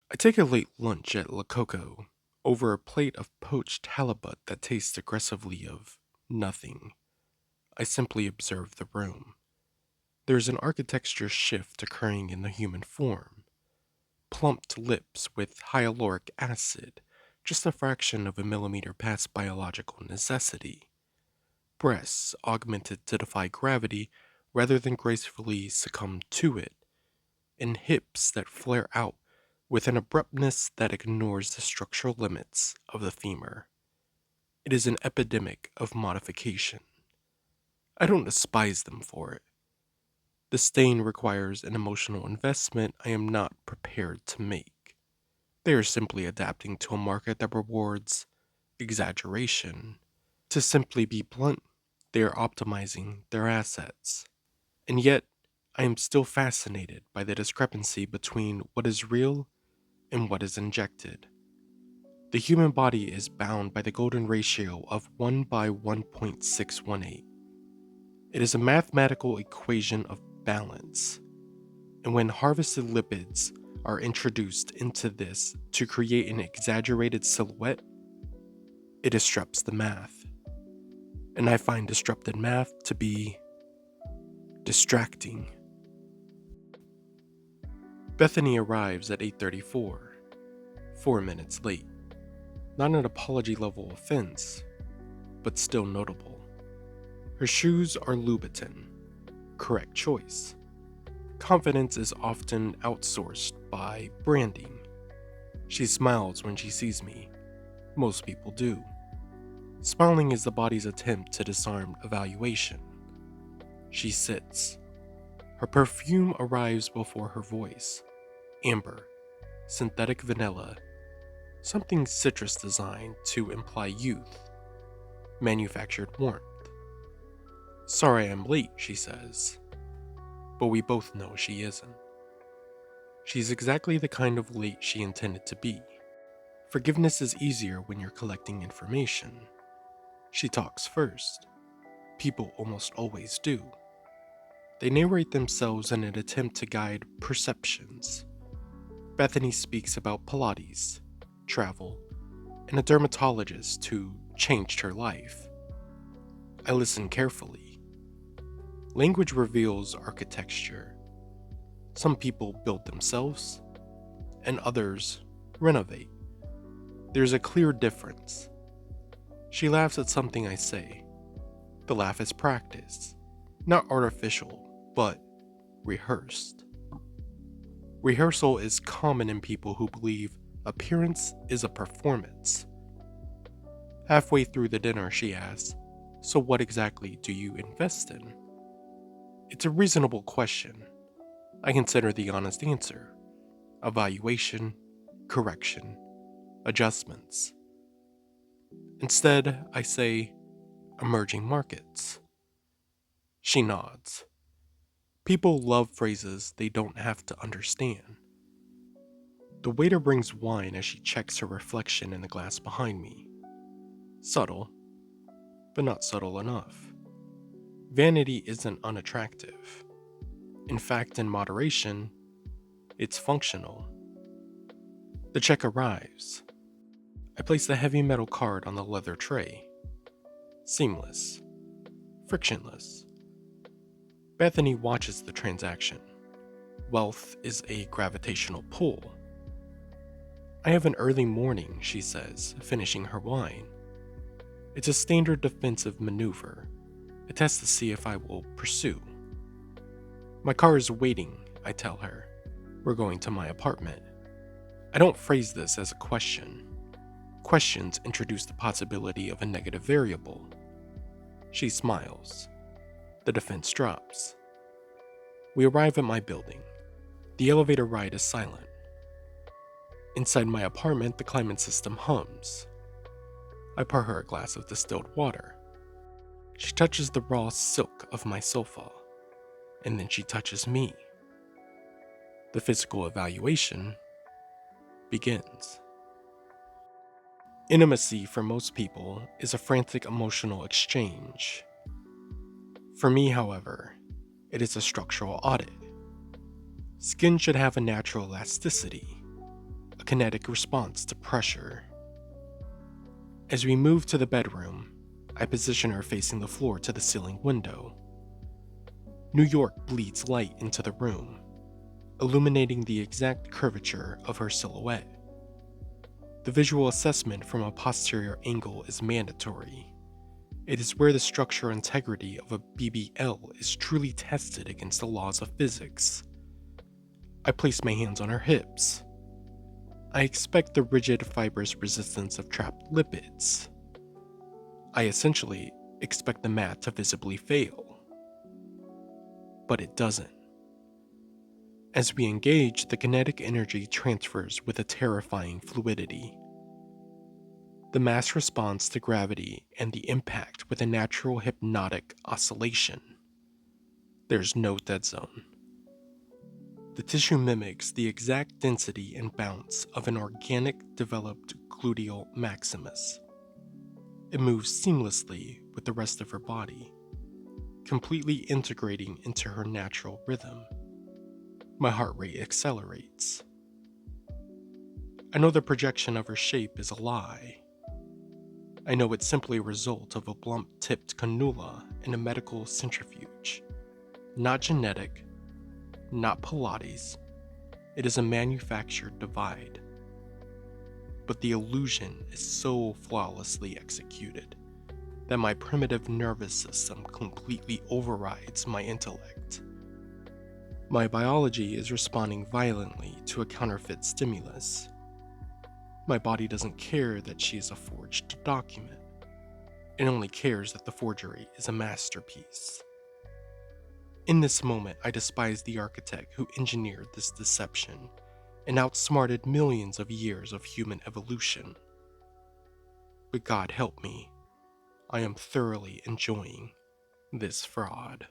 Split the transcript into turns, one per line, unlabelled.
I take a late lunch at La Coco over a plate of poached halibut that tastes aggressively of nothing. I simply observe the room. There's an architecture shift occurring in the human form. Plumped lips with hyaluronic acid, just a fraction of a millimeter past biological necessity. Breasts augmented to defy gravity rather than gracefully succumb to it, and hips that flare out with an abruptness that ignores the structural limits of the femur. It is an epidemic of modification. I don't despise them for it. The stain requires an emotional investment I am not prepared to make. They are simply adapting to a market that rewards exaggeration. To simply be blunt, they are optimizing their assets. And yet, I am still fascinated by the discrepancy between what is real and what is injected. The human body is bound by the golden ratio of 1 by 1.618. It is a mathematical equation of balance, and when harvested lipids are introduced into this to create an exaggerated silhouette, it disrupts the math. And I find disrupted math to be distracting. Bethany arrives at 8:34, 4 minutes late. Not an apology level offense, but still notable. Her shoes are Louboutin. Correct choice. Confidence is often outsourced by branding. She smiles when she sees me. Most people do. Smiling is the body's attempt to disarm evaluation. She sits. Her perfume arrives before her voice. Amber, synthetic vanilla, something citrus designed to imply youth, manufactured warmth. Sorry I'm late, she says, but we both know she isn't. She's exactly the kind of late she intended to be. Forgiveness is easier when you're collecting information. She talks first. People almost always do. They narrate themselves in an attempt to guide perceptions. Bethany speaks about Pilates, travel, and a dermatologist who changed her life. I listen carefully. Language reveals architecture. Some people build themselves, and others renovate. There's a clear difference. She laughs at something I say. The laugh is practice, not artificial, but rehearsed. Rehearsal is common in people who believe appearance is a performance. Halfway through the dinner, she asks, "So what exactly do you invest in?" It's a reasonable question. I consider the honest answer: evaluation, correction, adjustments. Instead, I say, emerging markets. She nods. People love phrases they don't have to understand. The waiter brings wine as she checks her reflection in the glass behind me. Subtle, but not subtle enough. Vanity isn't unattractive. In fact, in moderation, it's functional. The check arrives. I place the heavy metal card on the leather tray. Seamless. Frictionless. Bethany watches the transaction. Wealth is a gravitational pull. I have an early morning, she says, finishing her wine. It's a standard defensive maneuver, a test to see if I will pursue. My car is waiting, I tell her. We're going to my apartment. I don't phrase this as a question. Questions introduce the possibility of a negative variable. She smiles. The defense drops. We arrive at my building. The elevator ride is silent. Inside my apartment, the climate system hums. I pour her a glass of distilled water. She touches the raw silk of my sofa, and then she touches me. The physical evaluation begins. Intimacy for most people is a frantic emotional exchange. For me, however, it is a structural audit. Skin should have a natural elasticity, a kinetic response to pressure. As we move to the bedroom, I position her facing the floor to the ceiling window. New York bleeds light into the room, illuminating the exact curvature of her silhouette. The visual assessment from a posterior angle is mandatory. It is where the structural integrity of a BBL is truly tested against the laws of physics. I place my hands on her hips. I expect the rigid fibrous resistance of trapped lipids. I essentially expect the mat to visibly fail. But it doesn't. As we engage, the kinetic energy transfers with a terrifying fluidity. The mass responds to gravity and the impact with a natural hypnotic oscillation. There's no dead zone. The tissue mimics the exact density and bounce of an organic developed gluteal maximus. It moves seamlessly with the rest of her body, completely integrating into her natural rhythm. My heart rate accelerates. I know the projection of her shape is a lie. I know it's simply a result of a blunt-tipped cannula in a medical centrifuge. Not genetic, not Pilates. It is a manufactured divide. But the illusion is so flawlessly executed that my primitive nervous system completely overrides my intellect. My biology is responding violently to a counterfeit stimulus. My body doesn't care that she is a forged document. It only cares that the forgery is a masterpiece. In this moment, I despise the architect who engineered this deception and outsmarted millions of years of human evolution. But God help me, I am thoroughly enjoying this fraud.